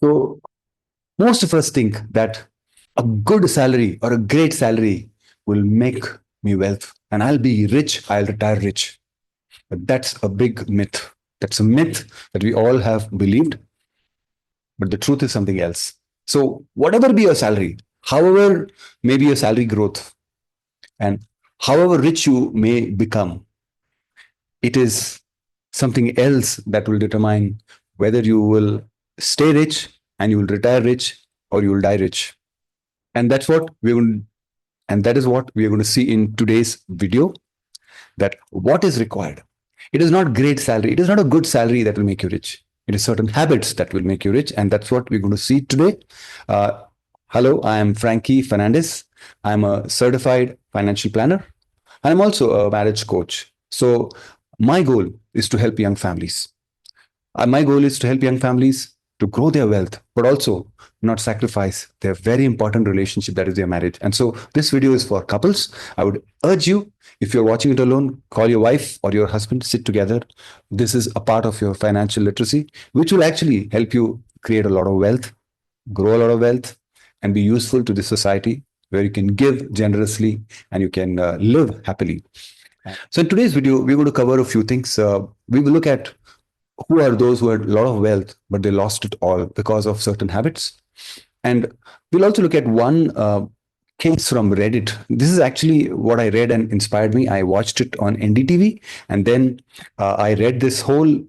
So most of us think that a good salary or a great salary will make me wealth and I'll be rich, I'll retire rich. But that's a big myth. That's a myth that we all have believed, but the truth is something else. So, whatever be your salary, however may be your salary growth, and however rich you may become, it is something else that will determine whether you will stay rich and you will retire rich or you will die rich. And that's what we're going and that is what we are going to see in today's video, that what is required. It is not great salary. It is not a good salary that will make you rich. It is certain habits that will make you rich. And that's what we're going to see today. Uh, Hello, I am Franky Fernandes. I'm a certified financial planner. I'm also a marriage coach. So my goal is to help young families. My goal is to help young families to grow their wealth, but also not sacrifice their very important relationship, that is their marriage. And so this video is for couples. I would urge you, if you're watching it alone, call your wife or your husband, sit together. This is a part of your financial literacy, which will actually help you create a lot of wealth, grow a lot of wealth, and be useful to the society, where you can give generously and you can live happily. So in today's video, we're going to cover a few things. We will look at who are those who had a lot of wealth, but they lost it all because of certain habits. And we'll also look at one case from Reddit. This is actually what I read and inspired me. I watched it on NDTV, and then I read this whole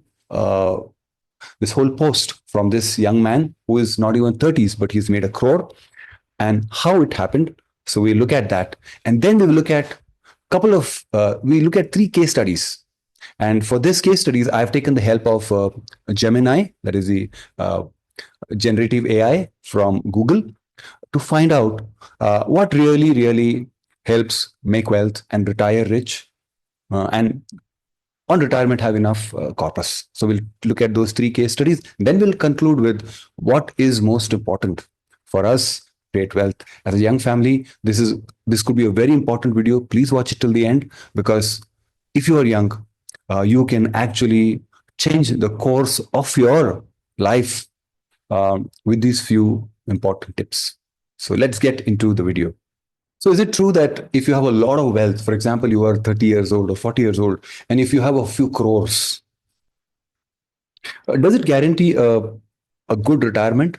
post from this young man who is not even 30s, but he's made a crore, and how it happened. So we look at that, and then we will look at we look at three case studies. And for this case studies, I've taken the help of Gemini, that is the generative AI from Google, to find out what really helps make wealth and retire rich, and on retirement have enough corpus. So we'll look at those three case studies. Then we'll conclude with what is most important for us to create wealth as a young family. This could be a very important video. Please watch it till the end, because if you are young, you can actually change the course of your life with these few important tips. So let's get into the video. So is it true that if you have a lot of wealth, for example, you are 30 years old or 40 years old, and if you have a few crores, does it guarantee a good retirement?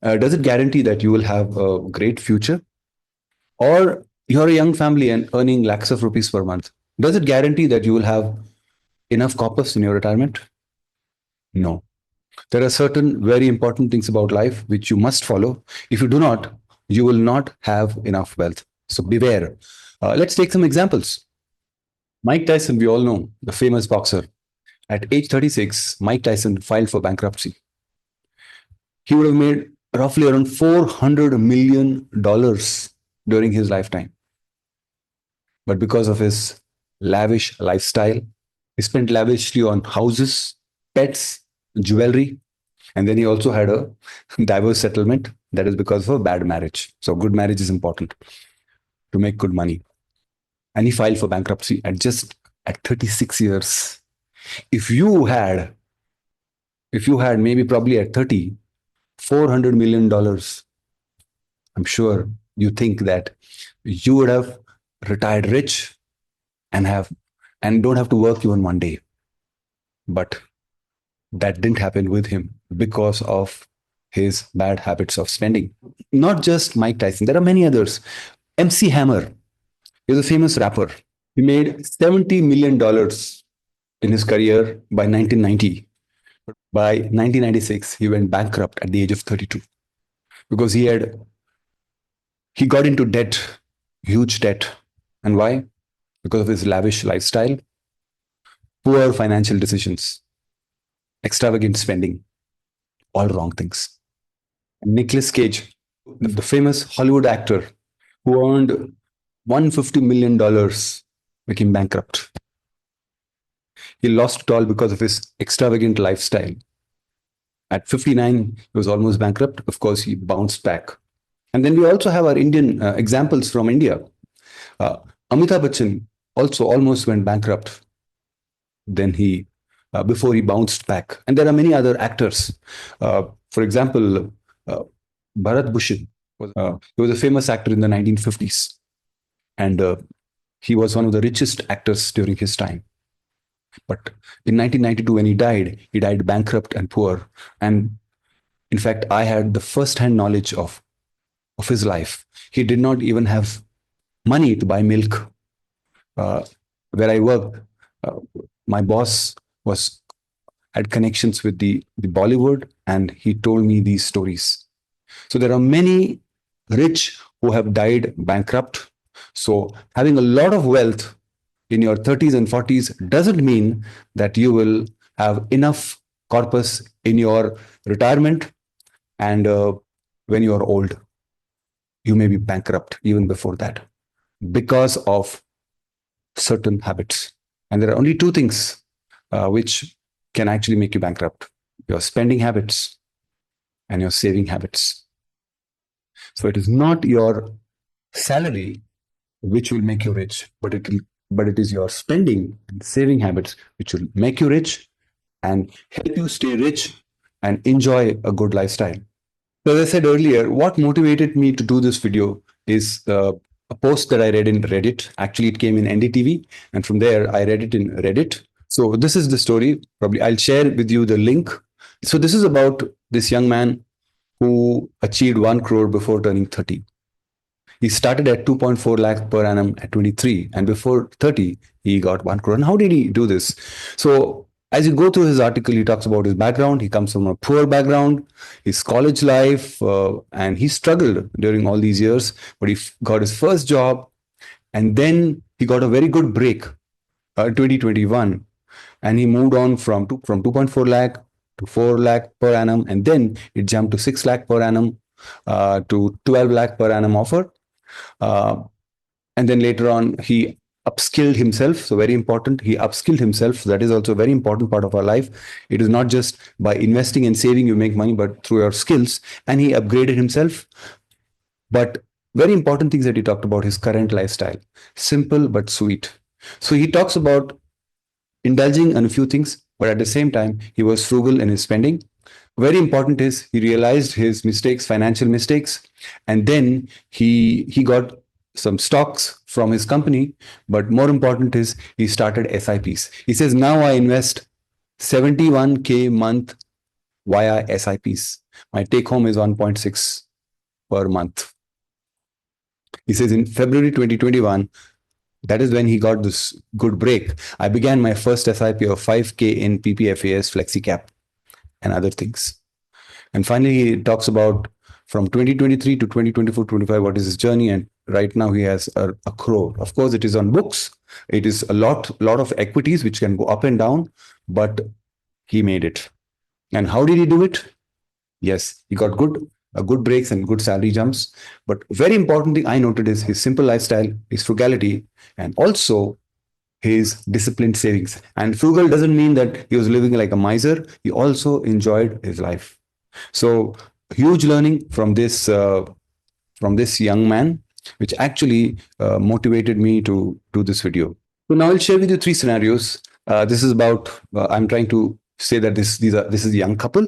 Does it guarantee that you will have a great future? Or you're a young family and earning lakhs of rupees per month. Does it guarantee that you will have enough corpus in your retirement? No. There are certain very important things about life which you must follow. If you do not, you will not have enough wealth. So beware. Let's take some examples. Mike Tyson, we all know, the famous boxer. At age 36, Mike Tyson filed for bankruptcy. He would have made roughly around $400 million during his lifetime. But because of his lavish lifestyle, he spent lavishly on houses, pets, jewelry, and then he also had a divorce settlement. That is because of a bad marriage. So good marriage is important to make good money. And he filed for bankruptcy at 36 years. If you had maybe probably at 30, $400 million, I'm sure you think that you would have retired rich and don't have to work even one day. But that didn't happen with him because of his bad habits of spending. Not just Mike Tyson, there are many others. MC Hammer is a famous rapper. He made $70 million in his career by 1990. By 1996, he went bankrupt at the age of 32 because he got into debt, huge debt. And why? Because of his lavish lifestyle, poor financial decisions, extravagant spending, all wrong things. And Nicolas Cage, the famous Hollywood actor who earned $150 million, became bankrupt. He lost it all because of his extravagant lifestyle. At 59, he was almost bankrupt. Of course, he bounced back. And then we also have our Indian examples from India. Amitabh Bachchan also almost went bankrupt. Then before he bounced back. And there are many other actors. For example, Bharat Bhushan, he was a famous actor in the 1950s, and he was one of the richest actors during his time. But in 1992, when he died bankrupt and poor. And in fact, I had the first-hand knowledge of his life. He did not even have money to buy milk. Uh, where I worked, uh, my boss was had connections with the Bollywood, and he told me these stories. So there are many rich who have died bankrupt. So having a lot of wealth in your 30s and 40s doesn't mean that you will have enough corpus in your retirement, and when you are old, you may be bankrupt even before that because of certain habits. And there are only two things which can actually make you bankrupt: your spending habits and your saving habits. So it is not your salary which will make you rich, but it is your spending and saving habits which will make you rich and help you stay rich and enjoy a good lifestyle. So as I said earlier, what motivated me to do this video is a post that I read in Reddit. Actually, it came in NDTV, and from there I read it in Reddit. So this is the story. Probably I'll share with you the link. So this is about this young man who achieved 1 crore before turning 30. He started at 2.4 lakh per annum at 23, and before 30, he got 1 crore. And how did he do this? So as you go through his article, he talks about his background. He comes from a poor background, his college life, and he struggled during all these years, but he got his first job, and then he got a very good break, 2021, and he moved on from 2.4 lakh to 4 lakh per annum, and then it jumped to 6 lakh per annum, to 12 lakh per annum offer. And then later on, he upskilled himself. So very important, he upskilled himself. So that is also a very important part of our life. It is not just by investing and saving you make money, but through your skills. And he upgraded himself. But very important things that he talked about: his current lifestyle, simple but sweet. So he talks about indulging in a few things, but at the same time, he was frugal in his spending. Very important is he realized his mistakes, financial mistakes, and then he got some stocks from his company. But more important is he started SIPs. He says, now I invest 71K month via SIPs. My take home is 1.6 per month. He says in February 2021, that is when he got this good break. I began my first SIP of 5K in PPFAS, FlexiCap, and other things. And finally, he talks about from 2023 to 2024-25, what is his journey. And right now he has a crore. Of course, it is on books. It is a lot of equities which can go up and down, but he made it. And how did he do it? Yes, he got good breaks and good salary jumps. But very important thing I noted is his simple lifestyle, his frugality, and also his disciplined savings. And frugal doesn't mean that he was living like a miser. He also enjoyed his life. So huge learning from this young man, which actually motivated me to do this video. So now I'll share with you 3 scenarios. This is about I'm trying to say that this is a young couple.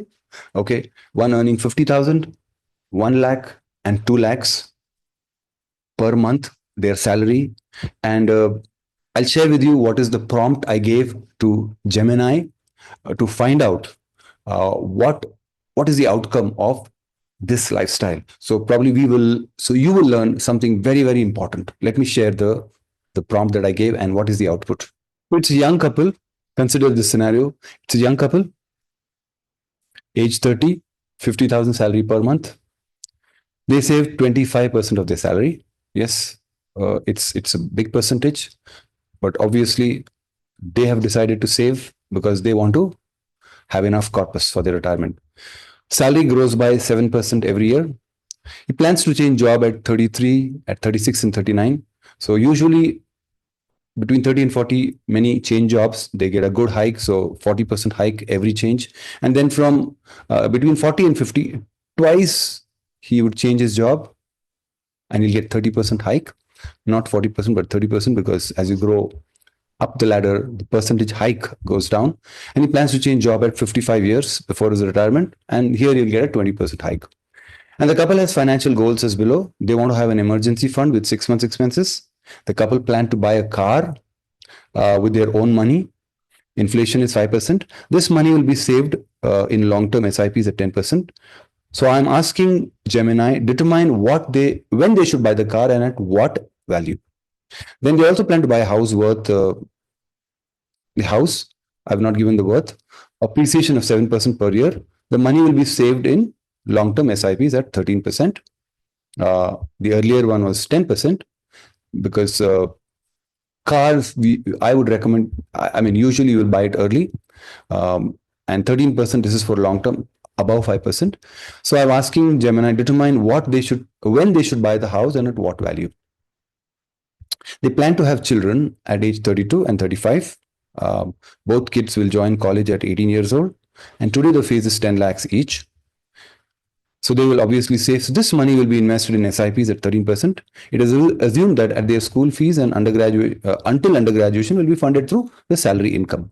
Okay, one earning 50,000, 1 lakh, and 2 lakhs per month, their salary. And I'll share with you what is the prompt I gave to Gemini to find out what is the outcome of this lifestyle. So probably you will learn something very, very important. Let me share the prompt that I gave and what is the output. So it's a young couple. Consider this scenario. It's a young couple, age 30, 50,000 salary per month. They save 25% of their salary. Yes, it's a big percentage, but obviously they have decided to save because they want to have enough corpus for their retirement. Salary grows by 7% every year. He plans to change job at 33, at 36 and 39. So usually between 30 and 40, many change jobs, they get a good hike. So 40% hike every change. And then from between 40 and 50, twice he would change his job and he'll get 30% hike. Not 40%, but 30%, because as you grow up the ladder, the percentage hike goes down, and he plans to change job at 55 years before his retirement. And here you'll get a 20% hike. And the couple has financial goals as below. They want to have an emergency fund with 6 months expenses. The couple plan to buy a car with their own money. Inflation is 5%. This money will be saved in long-term SIPs at 10%. So I'm asking Gemini, determine when they should buy the car and at what value. Then they also plan to buy a house worth, the house, I've not given the worth, appreciation of 7% per year. The money will be saved in long-term SIPs at 13%. The earlier one was 10% because cars, I would recommend, I mean, usually you will buy it early. And 13%, this is for long-term, above 5%. So I'm asking Gemini, determine when they should buy the house and at what value. They plan to have children at age 32 and 35. Both kids will join college at 18 years old. And today the fees is 10 lakhs each. So they will obviously save. So this money will be invested in SIPs at 13%. It is assumed that at their school fees and until undergraduation will be funded through the salary income.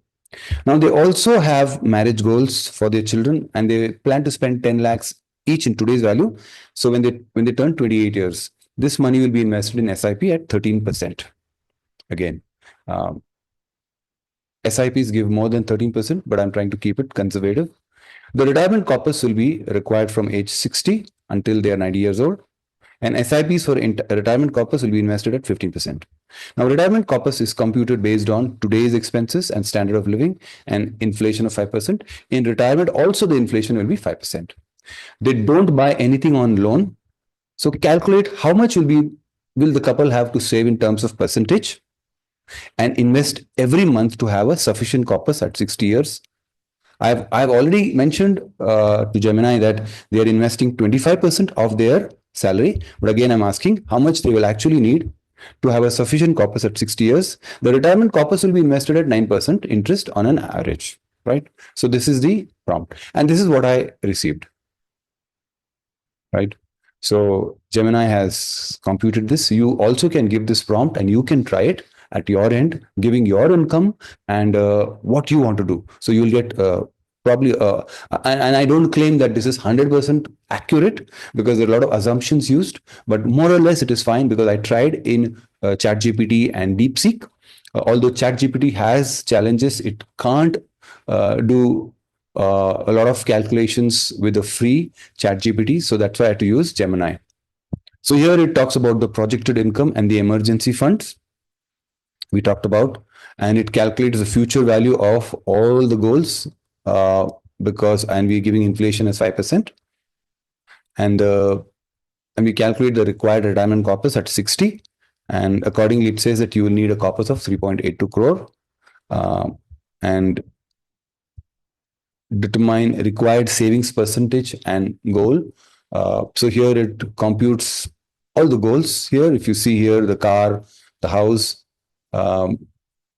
Now they also have marriage goals for their children, and they plan to spend 10 lakhs each in today's value. So when they turn 28 years, this money will be invested in SIP at 13%. Again, SIPs give more than 13%, but I'm trying to keep it conservative. The retirement corpus will be required from age 60 until they are 90 years old. And SIPs for retirement corpus will be invested at 15%. Now, retirement corpus is computed based on today's expenses and standard of living and inflation of 5%. In retirement, also the inflation will be 5%. They don't buy anything on loan. So calculate how much will the couple have to save in terms of percentage and invest every month to have a sufficient corpus at 60 years. I've already mentioned to Gemini that they are investing 25% of their salary. But again, I'm asking how much they will actually need to have a sufficient corpus at 60 years. The retirement corpus will be invested at 9% interest on an average, right? So this is the prompt. And this is what I received, right? So Gemini has computed this. You also can give this prompt and you can try it at your end, giving your income and what you want to do. So you'll get probably, and I don't claim that this is 100% accurate because there are a lot of assumptions used, but more or less it is fine because I tried in ChatGPT and DeepSeek. Although ChatGPT has challenges, it can't do a lot of calculations with a free ChatGPT. So that's why I had to use Gemini. So here it talks about the projected income and the emergency funds we talked about, and it calculates the future value of all the goals and we're giving inflation as 5%. And we calculate the required retirement corpus at 60. And accordingly, it says that you will need a corpus of 3.82 crore and determine required savings percentage and goal. So here it computes all the goals here. If you see here, the car, the house.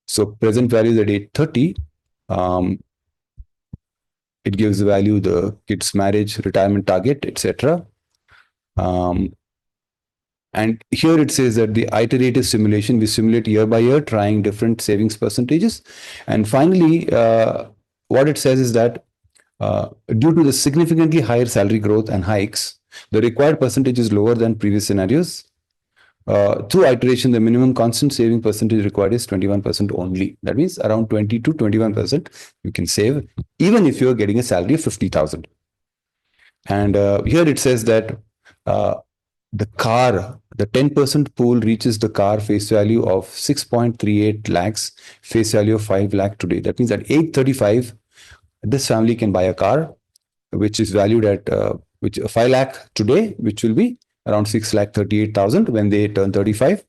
So present value is at 830. It gives the value, the kid's marriage, retirement target, etc. And here it says that the iterative simulation, we simulate year by year, trying different savings percentages. And finally, what it says is that due to the significantly higher salary growth and hikes, the required percentage is lower than previous scenarios. Through iteration, the minimum constant saving percentage required is 21% only. That means around 20 to 21% you can save, even if you're getting a salary of 50,000. And here it says that the 10% pool reaches the car face value of 6.38 lakhs, face value of 5 lakh today. That means at 835, this family can buy a car, which is valued at 5 lakh today, which will be around 6,38,000 when they turn 35.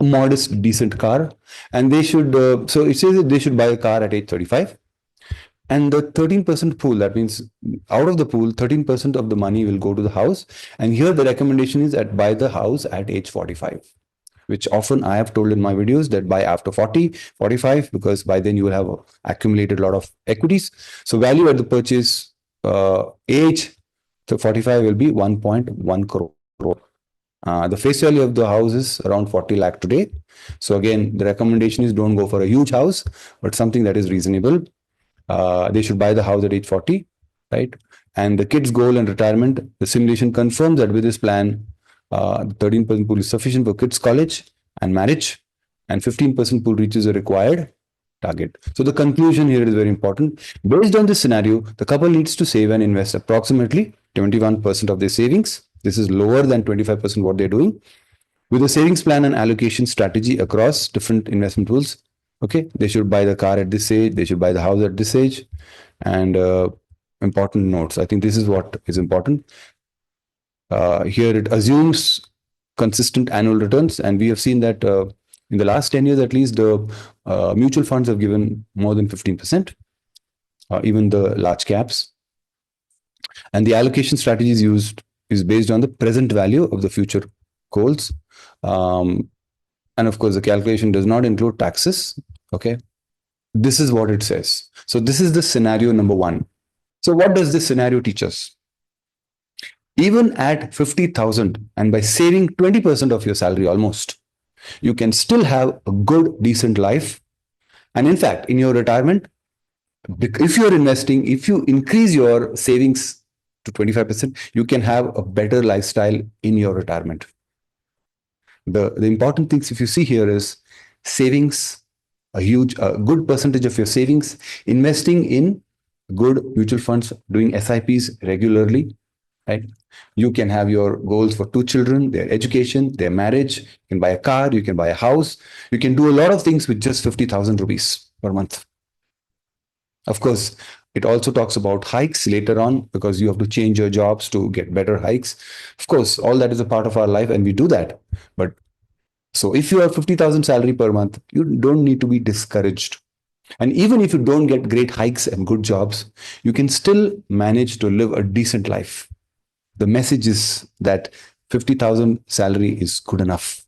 A modest, decent car. And they should, so it says that they should buy a car at age 35. And the 13% pool, that means out of the pool, 13% of the money will go to the house. And here the recommendation is that buy the house at age 45, which often I have told in my videos that buy after 40, 45, because by then you will have accumulated a lot of equities. So value at the purchase age, so 45 will be 1.1 crore. The face value of the house is around 40 lakh today. So again, the recommendation is don't go for a huge house, but something that is reasonable. They should buy the house at age 40, right? And the kids' goal and retirement, the simulation confirms that with this plan, the 13% pool is sufficient for kids' college and marriage, and 15% pool reaches the required target. So the conclusion here is very important. Based on this scenario, the couple needs to save and invest approximately 21% of their savings. This is lower than 25% what they're doing. With a savings plan and allocation strategy across different investment tools, okay, they should buy the car at this age, they should buy the house at this age, and important notes. I think this is what is important. Here it assumes consistent annual returns, and we have seen that in the last 10 years at least, the mutual funds have given more than 15%, even the large caps. And the allocation strategies used is based on the present value of the future goals. And of course, the calculation does not include taxes. Okay. This is what it says. So this is the scenario number one. So what does this scenario teach us? Even at 50,000 and by saving 20% of your salary almost, you can still have a good, decent life. And in fact, in your retirement, if you're investing, if you increase your savings to 25%, you can have a better lifestyle in your retirement. The important things, if you see here, is savings, a good percentage of your savings, investing in good mutual funds, doing SIPs regularly, right? You can have your goals for 2 children, their education, their marriage. You can buy a car, you can buy a house. You can do a lot of things with just 50,000 rupees per month. Of course, it also talks about hikes later on because you have to change your jobs to get better hikes. Of course, all that is a part of our life and we do that. But so if you have 50,000 salary per month, you don't need to be discouraged. And even if you don't get great hikes and good jobs, you can still manage to live a decent life. The message is that 50,000 salary is good enough.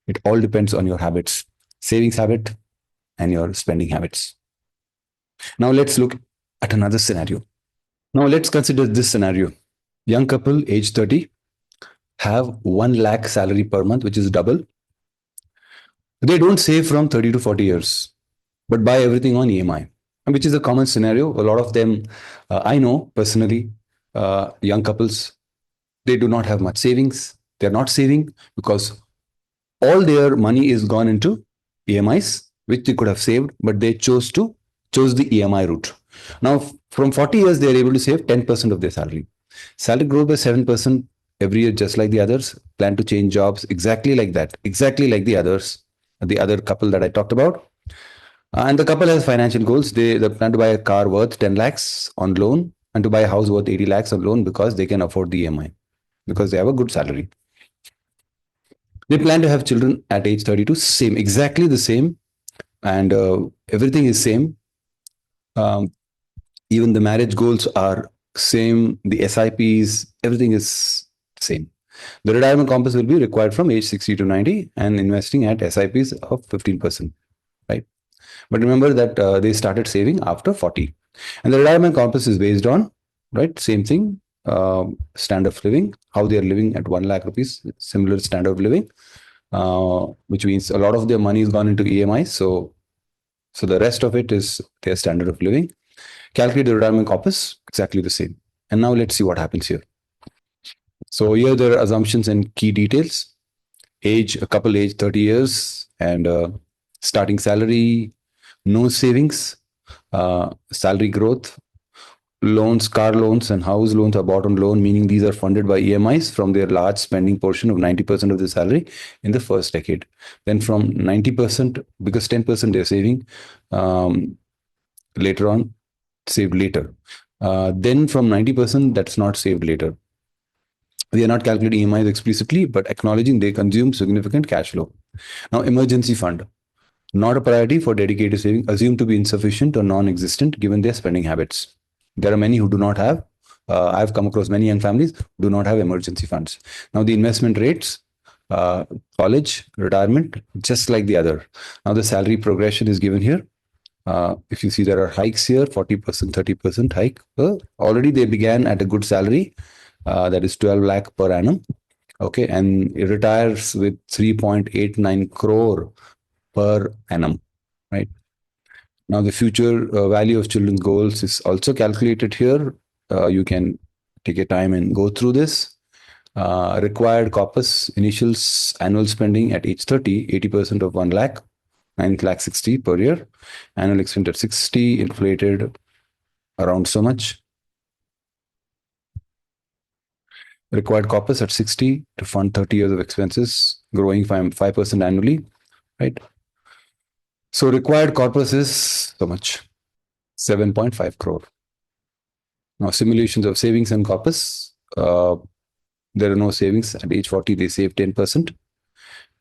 It all depends on your habits, savings habit and your spending habits. Now let's look at another scenario. Now let's consider this scenario. Young couple, age 30, have 1 lakh salary per month, which is double. They don't save from 30 to 40 years, but buy everything on EMI, which is a common scenario. A lot of them, I know personally, young couples, they do not have much savings. They're not saving because all their money is gone into EMIs, which they could have saved, but they chose the EMI route. Now, from 40 years, they're able to save 10% of their salary. Salary grows by 7% every year, just like the others. Plan to change jobs exactly like that, exactly like the others, the other couple that I talked about. And the couple has financial goals. They plan to buy a car worth 10 lakhs on loan and to buy a house worth 80 lakhs on loan because they can afford the EMI, because they have a good salary. They plan to have children at age 32, same, exactly the same. And everything is same. Even the marriage goals are same. The SIPs, everything is same. The retirement compass will be required from age 60 to 90 and investing at SIPs of 15%, right? But remember that they started saving after 40. And the retirement compass is based on, right, same thing, standard of living, how they are living at 1 lakh rupees, similar standard of living, which means a lot of their money is gone into EMI. So the rest of it is their standard of living. Calculate the retirement compass, exactly the same. And now let's see what happens here. So here there are assumptions and key details. Age, a couple age 30 years and starting salary, no savings, salary growth, loans, car loans and house loans are bought on loan, meaning these are funded by EMIs from their large spending portion of 90% of the salary in the first decade. Then from 90%, because 10% they're saving later on, saved later. Then from 90%, that's not saved later. We are not calculating EMIs explicitly, but acknowledging they consume significant cash flow. Now, emergency fund, not a priority for dedicated saving, assumed to be insufficient or non-existent given their spending habits. There are many who do not have. I've come across many young families who do not have emergency funds. Now, the investment rates, college, retirement, just like the other. Now, the salary progression is given here. If you see, there are hikes here, 40%, 30% hike. Already they began at a good salary, that is 12 lakh per annum. Okay, and it retires with 3.89 crore per annum, right? Now, the future value of children's goals is also calculated here. You can take your time and go through this. Required corpus initial annual spending at age 30, 80% of 1 lakh, 9 lakh 60 per year. Annual expense at 60, inflated around so much. Required corpus at 60 to fund 30 years of expenses, growing 5% annually, right? So required corpus is so much, 7.5 crore. Now, simulations of savings and corpus, there are no savings. At age 40, they save 10%.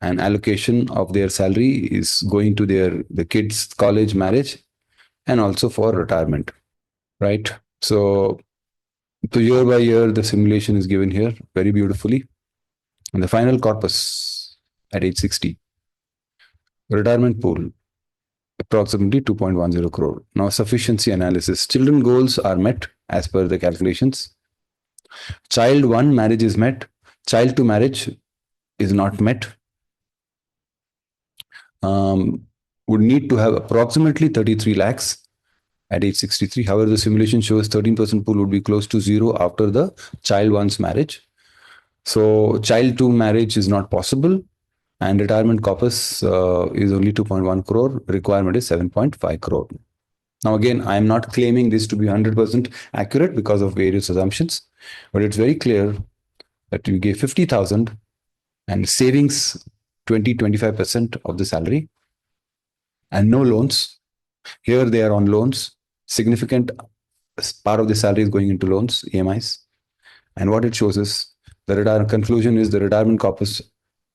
And allocation of their salary is going to the kids' college, marriage, and also for retirement, right? So year by year, the simulation is given here very beautifully. And the final corpus at age 60, retirement pool, approximately 2.10 crore. Now, sufficiency analysis. Children goals are met as per the calculations. Child one, marriage is met. Child two, marriage is not met. Would need to have approximately 33 lakhs at age 63. However, the simulation shows 13% pool would be close to zero after the child one's marriage. So, child two marriage is not possible, and retirement corpus is only 2.1 crore. Requirement is 7.5 crore. Now, again, I am not claiming this to be 100% accurate because of various assumptions, but it's very clear that you gave 50,000 and savings 20-25% of the salary and no loans. Here they are on loans. Significant part of the salary is going into loans, EMIs. And what it shows is the conclusion is the retirement corpus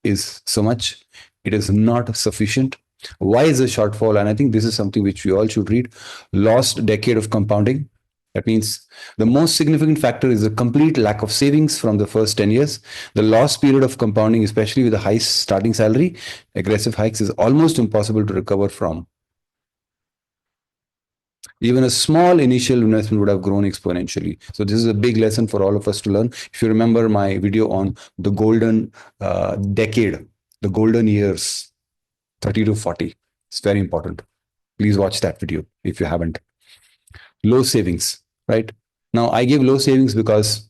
is so much. It is not sufficient. Why is the shortfall? And I think this is something which we all should read. Lost decade of compounding. That means the most significant factor is the complete lack of savings from the first 10 years. The lost period of compounding, especially with a high starting salary, aggressive hikes, is almost impossible to recover from. Even a small initial investment would have grown exponentially. So this is a big lesson for all of us to learn. If you remember my video on the golden decade, the golden years, 30 to 40, it's very important. Please watch that video if you haven't. Low savings, right? Now, I give low savings because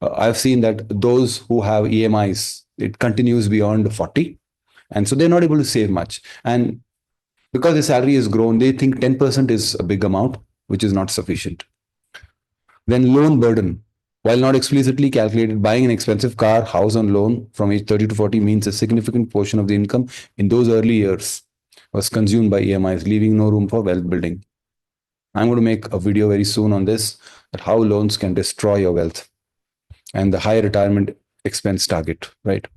I've seen that those who have EMIs, it continues beyond 40. And so they're not able to save much. And because the salary has grown, they think 10% is a big amount, which is not sufficient. Then loan burden. While not explicitly calculated, buying an expensive car, house on loan from age 30 to 40 means a significant portion of the income in those early years was consumed by EMIs, leaving no room for wealth building. I'm going to make a video very soon on this, that how loans can destroy your wealth and the high retirement expense target, right?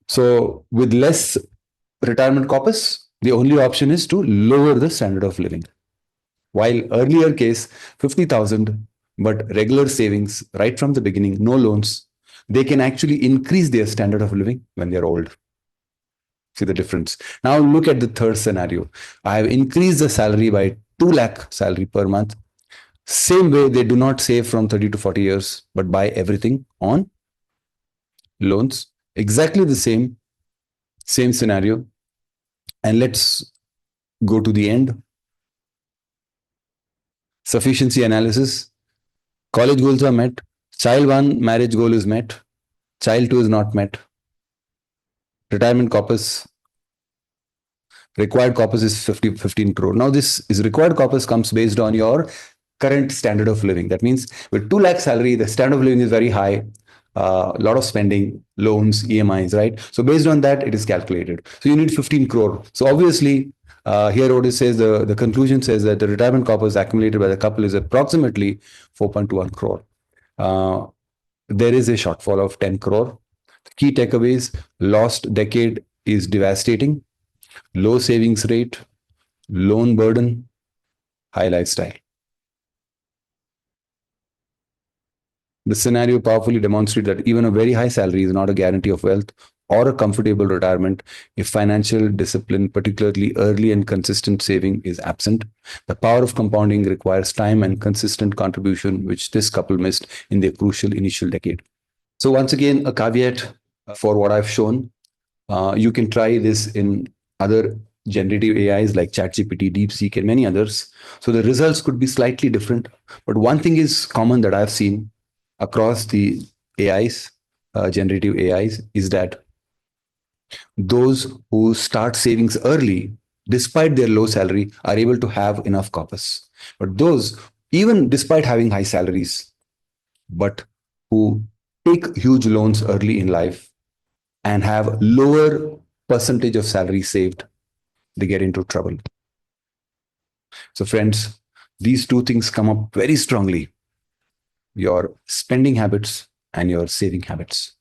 So with less retirement corpus, the only option is to lower the standard of living. While earlier case, 50,000, but regular savings right from the beginning, no loans, they can actually increase their standard of living when they're old. See the difference. Now look at the third scenario. I have increased the salary by 2 lakh salary per month. Same way, they do not save from 30 to 40 years, but buy everything on loans. Exactly the same scenario. And let's go to the end. Sufficiency analysis. College goals are met. Child one marriage goal is met. Child two is not met. Retirement corpus. Required corpus is 15 crore. Now this is required corpus comes based on your current standard of living. That means with 2 lakh salary, the standard of living is very high. A lot of spending, loans, EMIs, right? So based on that, it is calculated. So you need 15 crore. So obviously, here what it says, the conclusion says that the retirement corpus accumulated by the couple is approximately 4.21 crore. There is a shortfall of 10 crore. Key takeaways: lost decade is devastating. Low savings rate, loan burden, high lifestyle. The scenario powerfully demonstrates that even a very high salary is not a guarantee of wealth or a comfortable retirement if financial discipline, particularly early and consistent saving, is absent. The power of compounding requires time and consistent contribution, which this couple missed in their crucial initial decade. So once again, a caveat. for what I've shown. You can try this in other generative AIs like ChatGPT, DeepSeek, and many others. So the results could be slightly different. But one thing is common that I've seen across the AIs, generative AIs, is that those who start savings early, despite their low salary, are able to have enough corpus. But those, even despite having high salaries, but who take huge loans early in life and have lower percentage of salary saved, they get into trouble. So, friends, these two things come up very strongly: your spending habits and your saving habits.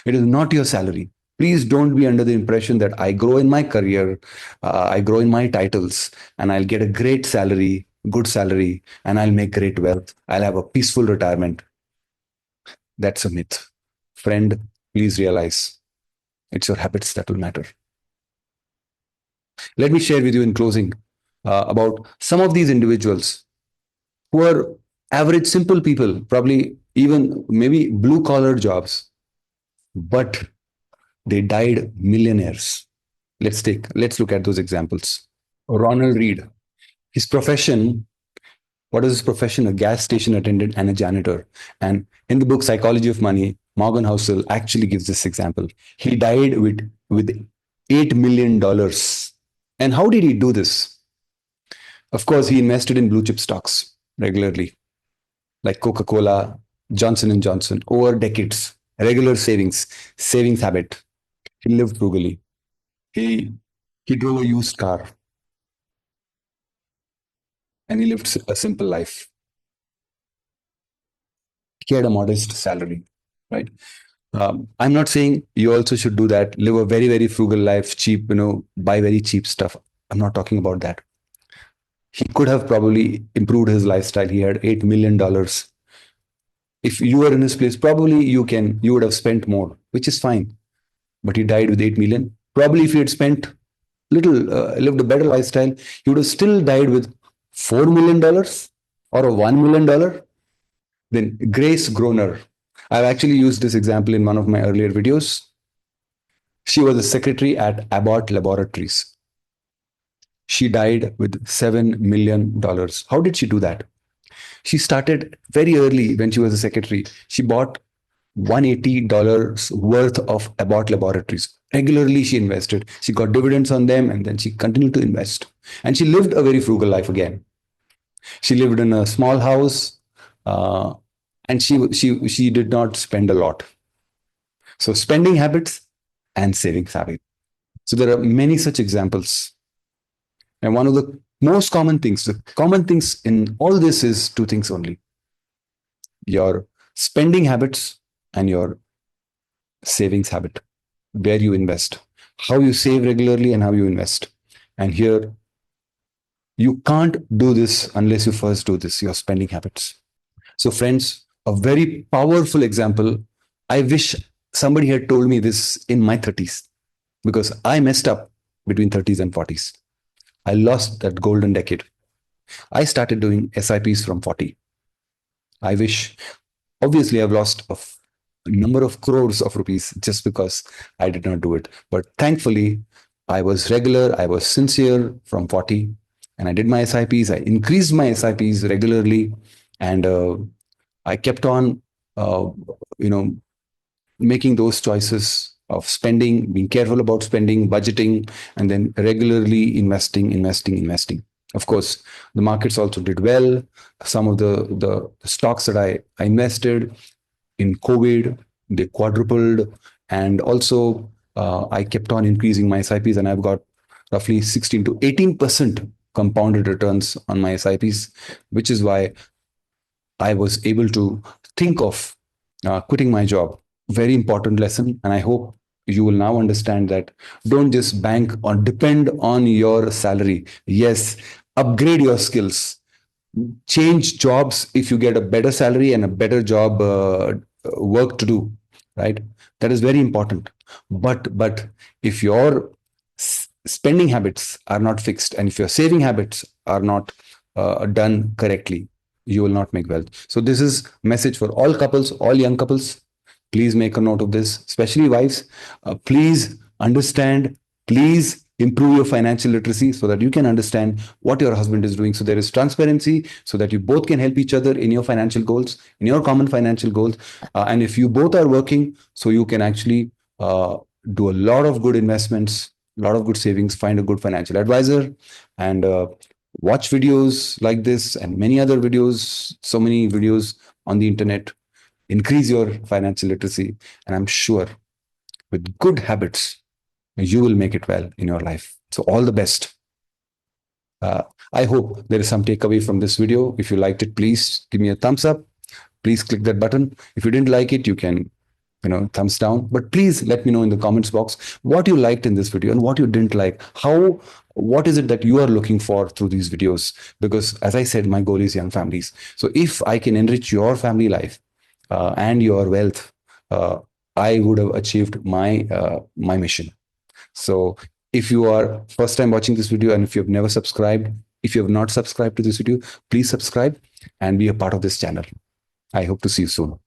It is not your salary. Please don't be under the impression that I grow in my career, I grow in my titles, and I'll get a great salary, good salary, and I'll make great wealth. I'll have a peaceful retirement. That's a myth. Friend, please realize it's your habits that will matter. Let me share with you in closing about some of these individuals who are average, simple people, probably even maybe blue collar jobs, but they died millionaires. Let's look at those examples. Ronald Reed, his profession, what is his profession? A gas station attendant and a janitor. And in the book Psychology of Money, Morgan Housel actually gives this example. He died with $8 million. And how did he do this? Of course, he invested in blue chip stocks regularly, like Coca-Cola, Johnson and Johnson, over decades. Regular savings habit. He lived frugally. He he drove a used car and he lived a simple life. He had a modest salary, right? I'm not saying you also should do that. Live a very, very frugal life, cheap, buy very cheap stuff. I'm not talking about that. He could have probably improved his lifestyle. He had $8 million. If you were in his place, probably you would have spent more, which is fine. But he died with 8 million. Probably if he had spent lived a better lifestyle, he would have still died with $4 million or a $1 million. Then Grace Groner. I've actually used this example in one of my earlier videos. She was a secretary at Abbott Laboratories. She died with $7 million. How did she do that? She started very early when she was a secretary. She bought $180 worth of Abbott Laboratories. Regularly, she invested. She got dividends on them and then she continued to invest. And she lived a very frugal life again. She lived in a small house and she did not spend a lot. So, spending habits and savings habits. So, there are many such examples. And one of the the common things in all this is two things only: your spending habits and your savings habit, where you invest, how you save regularly and how you invest. And here, you can't do this unless you first do this, your spending habits. So, friends, a very powerful example. I wish somebody had told me this in my 30s because I messed up between 30s and 40s. I lost that golden decade. I started doing SIPs from 40. I wish, obviously, I've lost a number of crores of rupees just because I did not do it. But thankfully, I was regular, I was sincere from 40, and I did my SIPs. I increased my SIPs regularly, and I kept on, uh, you know, making those choices of spending, being careful about spending, budgeting, and then regularly investing. Of course, the markets also did well. Some of the stocks that I invested in COVID, they quadrupled. And also, I kept on increasing my SIPs, and I've got roughly 16 to 18% compounded returns on my SIPs, which is why I was able to think of quitting my job. Very important lesson. And I hope you will now understand that don't just bank or depend on your salary. Yes, upgrade your skills, change jobs if you get a better salary and a better job work to do, right? That is very important. But if your spending habits are not fixed and if your saving habits are not done correctly, you will not make wealth. So this is message for all couples, all young couples. Please make a note of this, especially wives. Please understand, please improve your financial literacy so that you can understand what your husband is doing. So there is transparency so that you both can help each other in your financial goals, in your common financial goals. And if you both are working, so you can actually do a lot of good investments, a lot of good savings, find a good financial advisor, and watch videos like this and many other videos, so many videos on the internet. Increase your financial literacy, and I'm sure with good habits, you will make it well in your life. So, all the best. I hope there is some takeaway from this video. If you liked it, please give me a thumbs up. Please click that button. If you didn't like it, you can, thumbs down. But please let me know in the comments box what you liked in this video and what you didn't like. What is it that you are looking for through these videos? Because as I said, my goal is young families. So if I can enrich your family life and your wealth, I would have achieved my mission. So if you are first time watching this video and if you have never subscribed, if you have not subscribed to this video, please subscribe and be a part of this channel. I hope to see you soon.